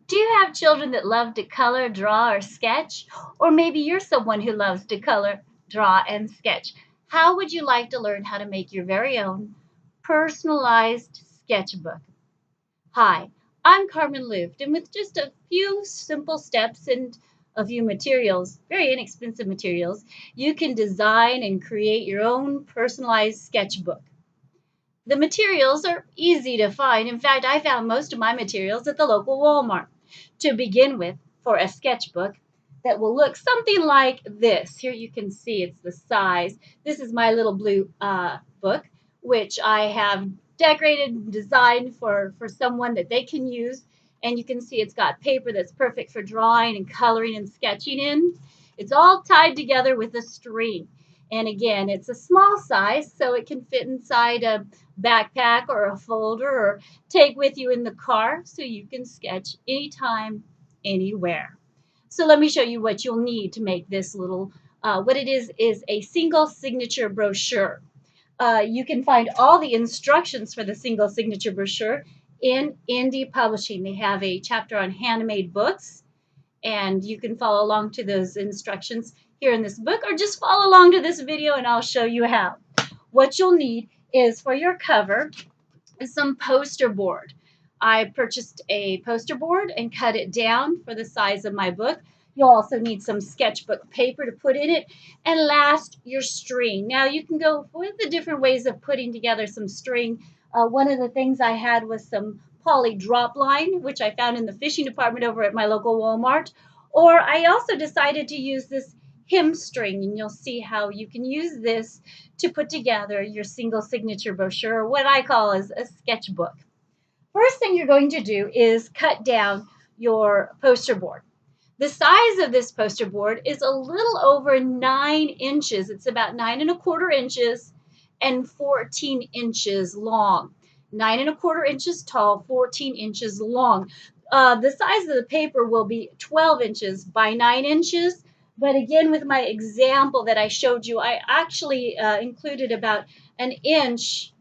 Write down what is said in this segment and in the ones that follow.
Do you have children that love to color, draw, or sketch? Or maybe you're someone who loves to color, draw, and sketch. How would you like to learn how to make your very own personalized sketchbook? Hi, I'm Carmen Luft, and with just a few simple steps and a few materials, very inexpensive materials, you can design and create your own personalized sketchbook. The materials are easy to find. In fact, I found most of my materials at the local Walmart. To begin with, for a sketchbook that will look something like this. Here you can see it's the size. This is my little blue book, which I have decorated and designed for someone that they can use. And you can see it's got paper that's perfect for drawing and coloring and sketching in. It's all tied together with a string. And again, it's a small size, so it can fit inside a backpack or a folder or take with you in the car so you can sketch anytime, anywhere. So let me show you what you'll need to make this little, what it is a single signature brochure. You can find all the instructions for the single signature brochure in Indie Publishing. They have a chapter on handmade books, and you can follow along to those instructions here in this book, or just follow along to this video and I'll show you how. What you'll need is for your cover is some poster board. I purchased a poster board and cut it down for the size of my book. You'll also need some sketchbook paper to put in it, and last, your string. Now you can go with the different ways of putting together some string. One of the things I had was some poly drop line, which I found in the fishing department over at my local Walmart. Or I also decided to use this hem string, and you'll see how you can use this to put together your single signature brochure, or what I call as a sketchbook. First thing you're going to do is cut down your poster board. The size of this poster board is a little over 9 inches. It's about 9¼ inches and 14 inches long. 9¼ inches tall, 14 inches long. The size of the paper will be 12 inches by 9 inches. But again, with my example that I showed you, I actually included about an inch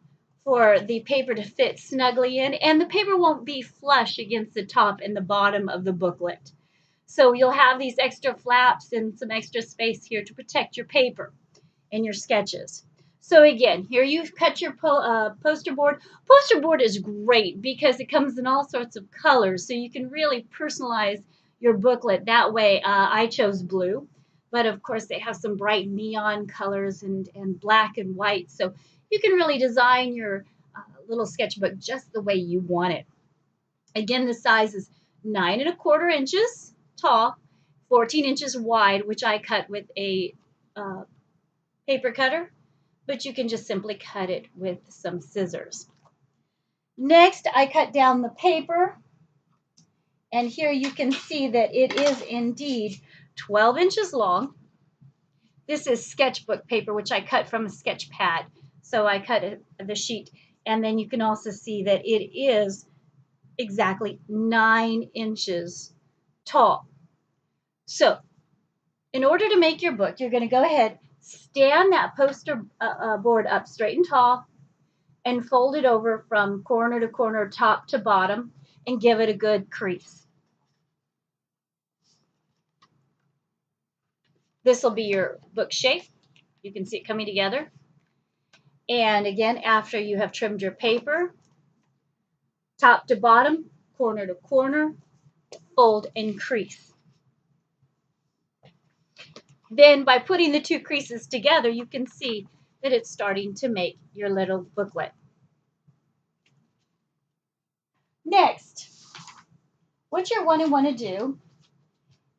for the paper to fit snugly in, and the paper won't be flush against the top and the bottom of the booklet. So you'll have these extra flaps and some extra space here to protect your paper and your sketches. So again, here you've cut your poster board. Poster board is great because it comes in all sorts of colors, so you can really personalize your booklet that way. I chose blue, but of course they have some bright neon colors and black and white, so you can really design your little sketchbook just the way you want it. Again, the size is 9¼ inches tall, 14 inches wide, which I cut with a paper cutter, but you can just simply cut it with some scissors. Next, I cut down the paper, and here you can see that it is indeed 12 inches long. This is sketchbook paper, which I cut from a sketch pad. So I cut the sheet, and then you can also see that it is exactly 9 inches tall. So in order to make your book, you're going to go ahead, stand that poster board up straight and tall, and fold it over from corner to corner, top to bottom, and give it a good crease. This will be your book shape. You can see it coming together. And again, after you have trimmed your paper, top to bottom, corner to corner, fold and crease. Then by putting the two creases together, you can see that it's starting to make your little booklet. Next, what you're going to want to do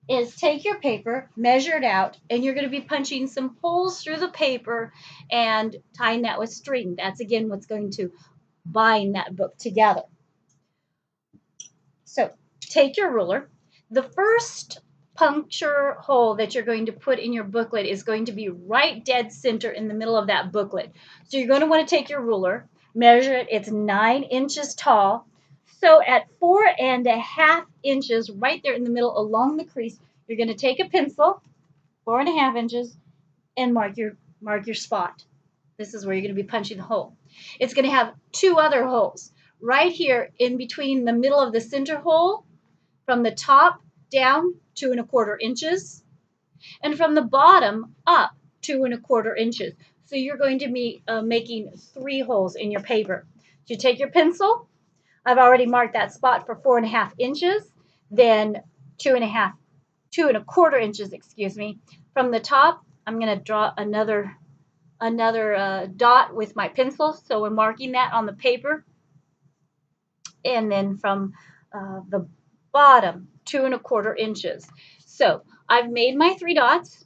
is take your paper, measure it out, and you're going to be punching some holes through the paper and tying that with string. That's again what's going to bind that book together. So take your ruler. The first puncture hole that you're going to put in your booklet is going to be right dead center in the middle of that booklet. So you're going to want to take your ruler, measure it. It's 9 inches tall. So at 4½ inches, right there in the middle along the crease, you're going to take a pencil, 4½ inches, and mark your spot. This is where you're going to be punching the hole. It's going to have two other holes right here in between the middle of the center hole From the top down, 2¼ inches, and from the bottom up, 2¼ inches. So you're going to be making 3 holes in your paper. So you take your pencil. I've already marked that spot for 4½ inches, then 2¼ inches, excuse me. From the top, I'm going to draw another dot with my pencil. So we're marking that on the paper. And then from the bottom, 2¼ inches. So I've made my 3 dots.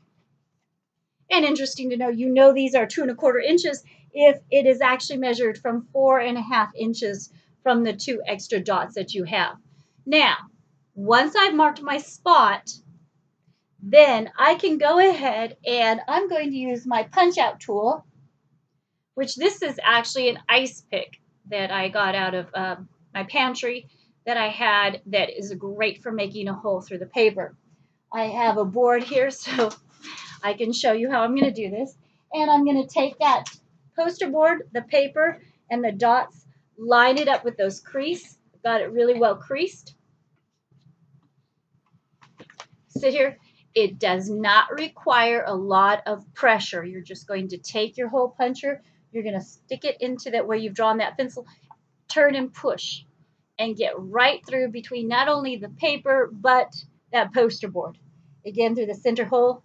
And interesting to know, you know these are 2¼ inches if it is actually measured from 4½ inches from the 2 extra dots that you have. Now, once I've marked my spot, then I can go ahead and I'm going to use my punch out tool, which this is actually an ice pick that I got out of my pantry that I had that is great for making a hole through the paper. I have a board here, so I can show you how I'm going to do this. And I'm going to take that poster board, the paper, and the dots, line it up with those crease. Got it really well creased. Sit here. It does not require a lot of pressure. You're just going to take your hole puncher. You're going to stick it into that where you've drawn that pencil, turn and push, and get right through between not only the paper, but that poster board. Again, through the center hole,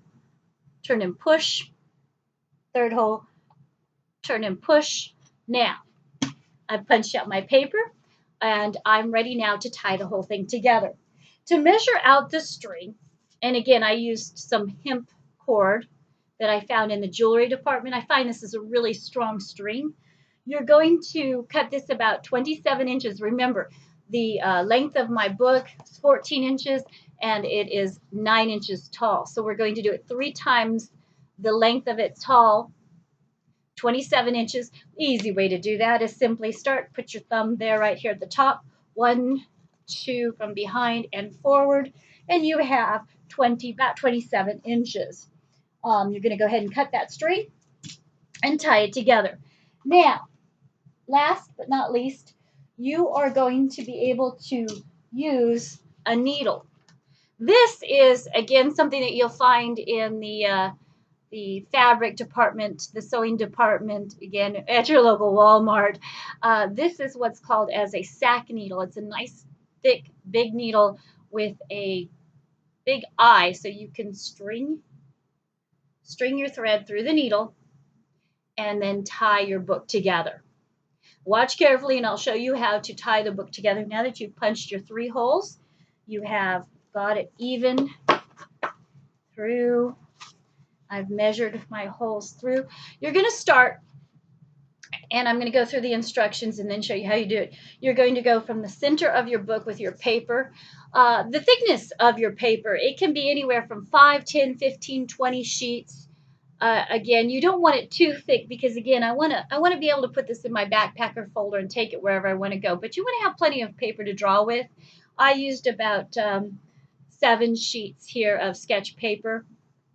turn and push, third hole, turn and push. Now, I've punched out my paper, and I'm ready now to tie the whole thing together. To measure out the string, and again, I used some hemp cord that I found in the jewelry department. I find this is a really strong string. You're going to cut this about 27 inches. Remember, the length of my book is 14 inches, and it is 9 inches tall. So we're going to do it 3 times the length of it tall, 27 inches. Easy way to do that is simply start, put your thumb there right here at the top, 1, 2 from behind and forward, and you have about 27 inches. You're going to go ahead and cut that string and tie it together. Now, last but not least, you are going to be able to use a needle. This is, again, something that you'll find in the fabric department, the sewing department, again, at your local Walmart. This is what's called as a sack needle. It's a nice, thick, big needle with a big eye, so you can string your thread through the needle and then tie your book together. Watch carefully, and I'll show you how to tie the book together. Now that you've punched your 3 holes, you have got it even through. I've measured my holes through. You're going to start, and I'm going to go through the instructions and then show you how you do it. You're going to go from the center of your book with your paper. The thickness of your paper, it can be anywhere from 5, 10, 15, 20 sheets. Again, you don't want it too thick because, again, I want to be able to put this in my backpacker folder and take it wherever I want to go. But you want to have plenty of paper to draw with. I used about 7 sheets here of sketch paper,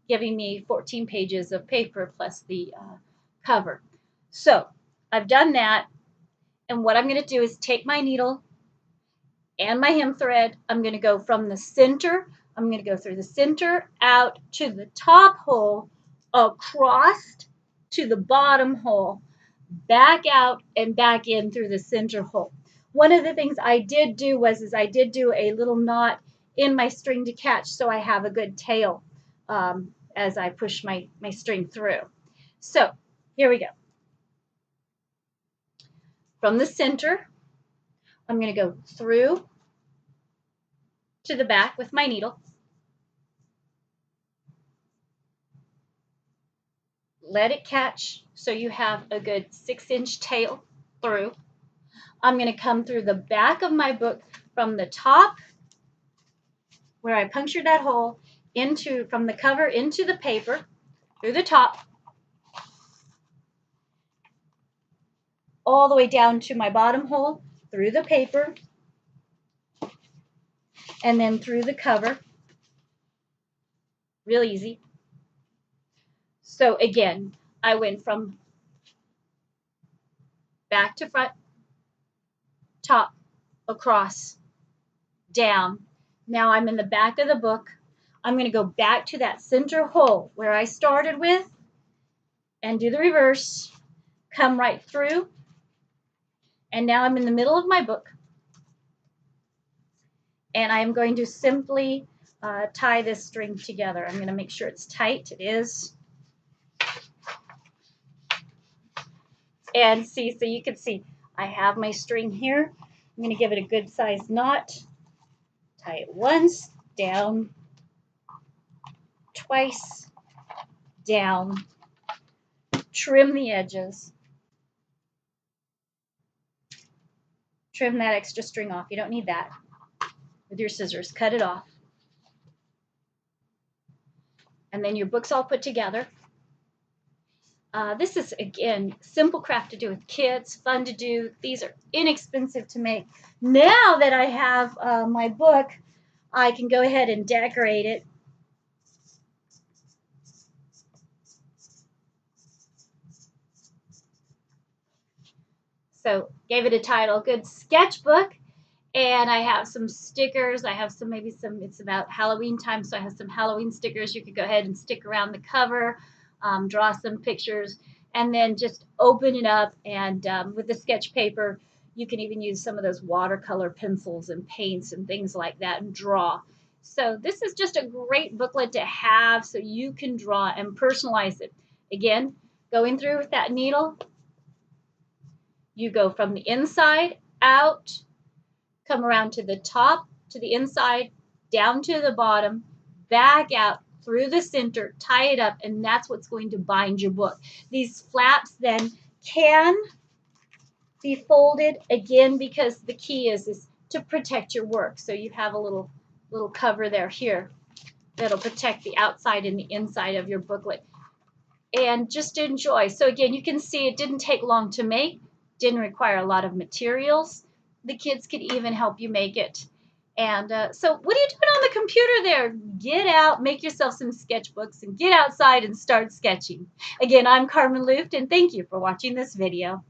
giving me 14 pages of paper plus the cover. So I've done that, and what I'm going to do is take my needle and my hem thread. I'm going to go from the center. I'm going to go through the center out to the top hole, across to the bottom hole, back out and back in through the center hole. One of the things I did do was I did do a little knot in my string to catch so I have a good tail as I push my string through. So here we go. From the center, I'm going to go through to the back with my needle. Let it catch so you have a good 6-inch tail through. I'm going to come through the back of my book from the top where I punctured that hole from the cover into the paper through the top, all the way down to my bottom hole through the paper, and then through the cover. Real easy. So again, I went from back to front, top, across, down, Now I'm in the back of the book. I'm going to go back to that center hole where I started with and do the reverse, come right through, and now I'm in the middle of my book, and I'm going to simply tie this string together. I'm going to make sure it's tight. It is. And see, so you can see I have my string here. I'm going to give it a good sized knot. Tie it once, down, twice, down, trim the edges, trim that extra string off. You don't need that. With your scissors, cut it off. And then your book's all put together. This is, again, simple craft to do with kids, fun to do. These are inexpensive to make. Now that I have my book, I can go ahead and decorate it. So gave it a title, Good Sketchbook. And I have some stickers. I have some, maybe some, it's about Halloween time, so I have some Halloween stickers. You could go ahead and stick around the cover, draw some pictures, and then just open it up. And with the sketch paper, you can even use some of those watercolor pencils and paints and things like that and draw. So this is just a great booklet to have so you can draw and personalize it. Again, going through with that needle, you go from the inside out, come around to the top, to the inside, down to the bottom, back out through the center, tie it up, and that's what's going to bind your book. These flaps then can be folded again because the key is to protect your work. So you have a little cover there here that'll protect the outside and the inside of your booklet. And just enjoy. So again, you can see it didn't take long to make, didn't require a lot of materials. The kids could even help you make it. And so what are you doing on the computer there? Get out, make yourself some sketchbooks, and get outside and start sketching. Again, I'm Carmen Luft, and thank you for watching this video.